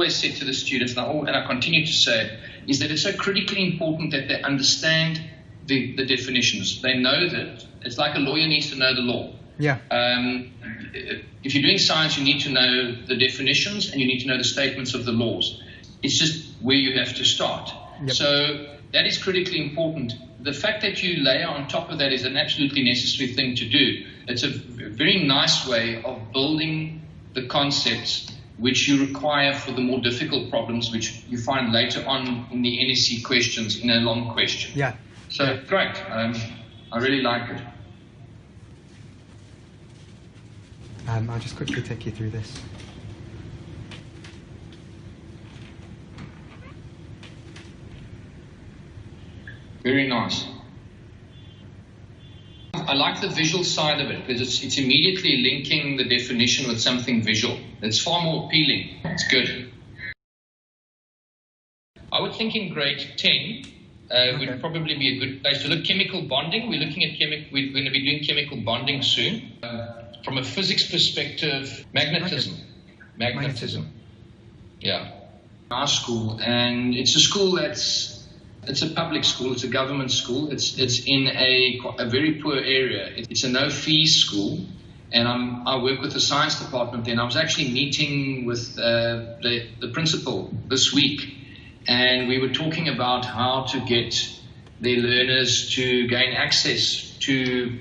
always said to the students, and I continue to say, is that it's so critically important that they understand the definitions. They know that it's like a lawyer needs to know the law. Yeah. If you're doing science, you need to know the definitions and you need to know the statements of the laws. It's just where you have to start. Yep. So that is critically important. The fact that you layer on top of that is an absolutely necessary thing to do. It's a very nice way of building the concepts which you require for the more difficult problems, which you find later on in the NSC questions, in a long question. Yeah. So, yeah. Great. I really like it. I'll just quickly take you through this. Very nice. I like the visual side of it because it's immediately linking the definition with something visual. It's far more appealing. It's good. I would think in grade 10 would probably be a good place to look. Chemical bonding. We're looking at we're going to be doing chemical bonding soon. From a physics perspective, magnetism. Yeah. Our school, and it's a school it's a public school, it's a government school, it's in a very poor area. It's a no-fee school, and I work with the science department there, and I was actually meeting with the principal this week, and we were talking about how to get their learners to gain access to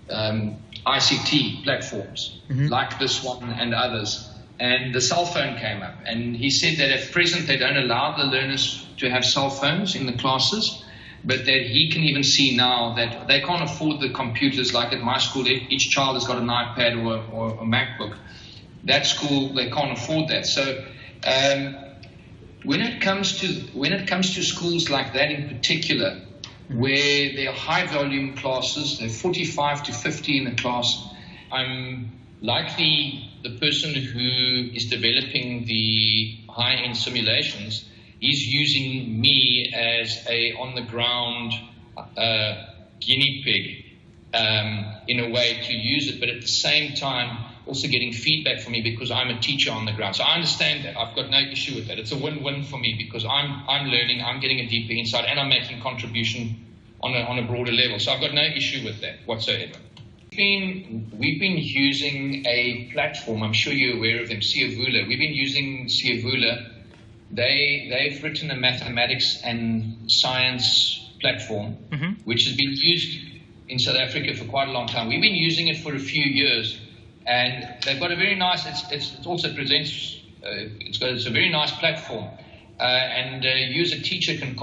ICT platforms like this one and others. And the cell phone came up, and he said that at present they don't allow the learners to have cell phones in the classes, but that he can even see now that they can't afford the computers. Like at my school, each child has got an iPad or a MacBook. That school, they can't afford that. So when it comes to schools like that in particular, where there are high volume classes, there are 45 to 50 in a class, I'm likely the person who is developing the high-end simulations is using me as a on-the-ground guinea pig in a way to use it, but at the same time also getting feedback from me because I'm a teacher on the ground. So I understand that. I've got no issue with that. It's a win-win for me because I'm learning, I'm getting a deeper insight, and I'm making contribution on a broader level. So I've got no issue with that whatsoever. We've been using a platform, I'm sure you're aware of them, Siavula. We've been using Siavula. They've written a mathematics and science platform, which has been used in South Africa for quite a long time. We've been using it for a few years, and they've got a very nice, it also presents, it's a very nice platform. And you as a teacher can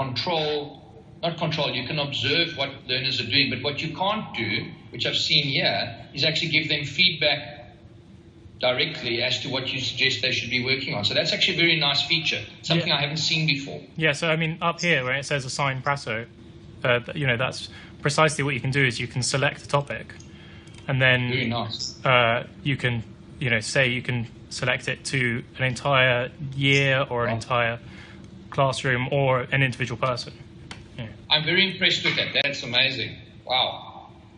you can observe what learners are doing, but what you can't do, which I've seen here, is actually give them feedback directly as to what you suggest they should be working on. So that's actually a very nice feature, something I haven't seen before. Yeah, so I mean, up here where it says assign Praso, that's precisely what you can do is you can select a topic, and then very nice. You can, say you can select it to an entire year or an entire classroom or an individual person. I'm very impressed with that. That's amazing. Wow.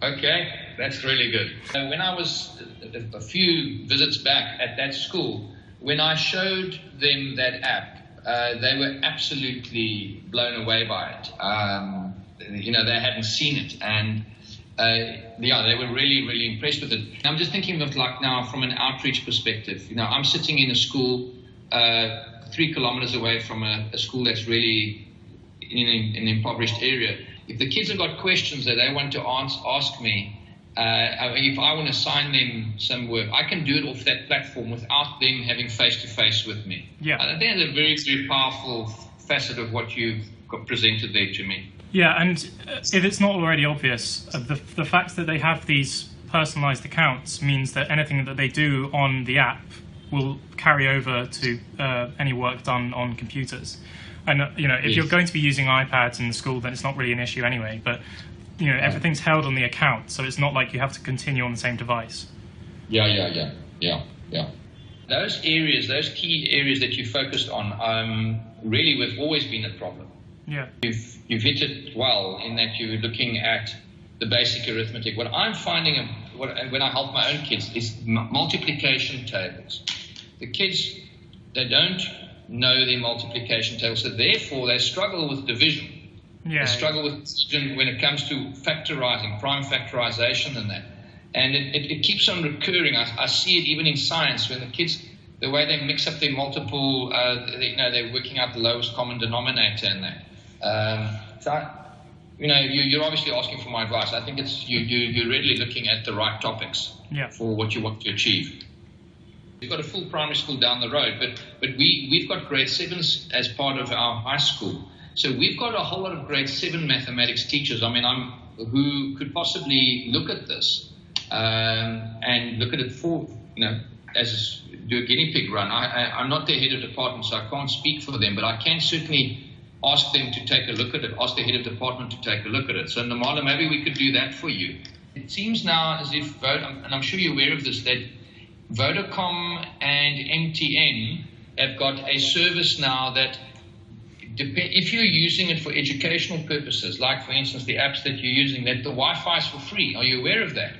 Okay, that's really good. When I was a few visits back at that school, when I showed them that app, they were absolutely blown away by it. They hadn't seen it, and they were really, really impressed with it. I'm just thinking of like now from an outreach perspective. I'm sitting in a school 3 kilometers away from a school that's really in an impoverished area. If the kids have got questions that they want to ask me, if I want to assign them some work, I can do it off that platform without them having face-to-face with me. Yeah. I think that's a very, very powerful facet of what you've got presented there to me. Yeah, and if it's not already obvious, the fact that they have these personalised accounts means that anything that they do on the app will carry over to any work done on computers. And, if you're going to be using iPads in the school, then it's not really an issue anyway. But, everything's held on the account, so it's not like you have to continue on the same device. Yeah. Those key areas that you focused on, really have always been a problem. Yeah. You've hit it well in that you're looking at the basic arithmetic. What I'm finding when I help my own kids is multiplication tables. The kids, they don't know the multiplication table. So therefore, they struggle with division. Yeah. They struggle with division when it comes to factorizing, prime factorization and that. And it keeps on recurring. I see it even in science when the kids, the way they mix up their multiple, they're working out the lowest common denominator and that. You're obviously asking for my advice. I think you're really looking at the right topics for what you want to achieve. We've got a full primary school down the road, but we've got grade 7s as part of our high school. So we've got a whole lot of grade 7 mathematics teachers. Who could possibly look at this and look at it for, as do a guinea pig run. I'm not their head of department, so I can't speak for them, but I can certainly ask them to take a look at it, ask the head of department to take a look at it. So Namala, maybe we could do that for you. It seems now as if, and I'm sure you're aware of this, that Vodacom and MTN have got a service now that, if you're using it for educational purposes, like for instance the apps that you're using, that the Wi-Fi is for free. Are you aware of that?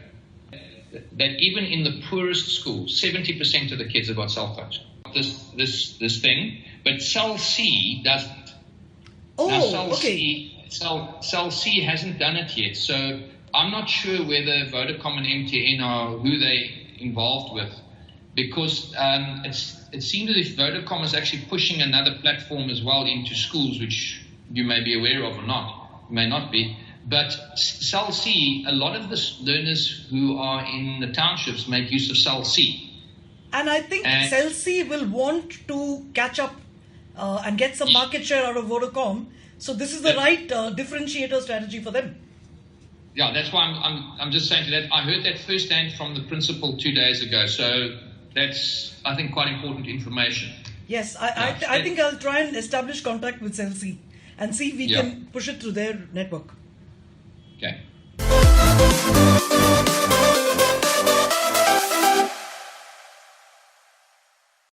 That even in the poorest schools, 70% of the kids have got cell phones. This thing, but Cell C doesn't. Oh, now, okay. Cell C hasn't done it yet, so I'm not sure whether Vodacom and MTN are who they involved with, because it seems as if Vodacom is actually pushing another platform as well into schools, which you may be aware of or not, may not be. But Cell C, a lot of the learners who are in the townships make use of Cell C. And I think Cell C will want to catch up and get some market share out of Vodacom. So this is the right differentiator strategy for them. Yeah, that's why I'm just saying to that. I heard that firsthand from the principal 2 days ago. So that's, I think, quite important information. Yes, I think I'll try and establish contact with Cell C and see if we can push it through their network. Okay.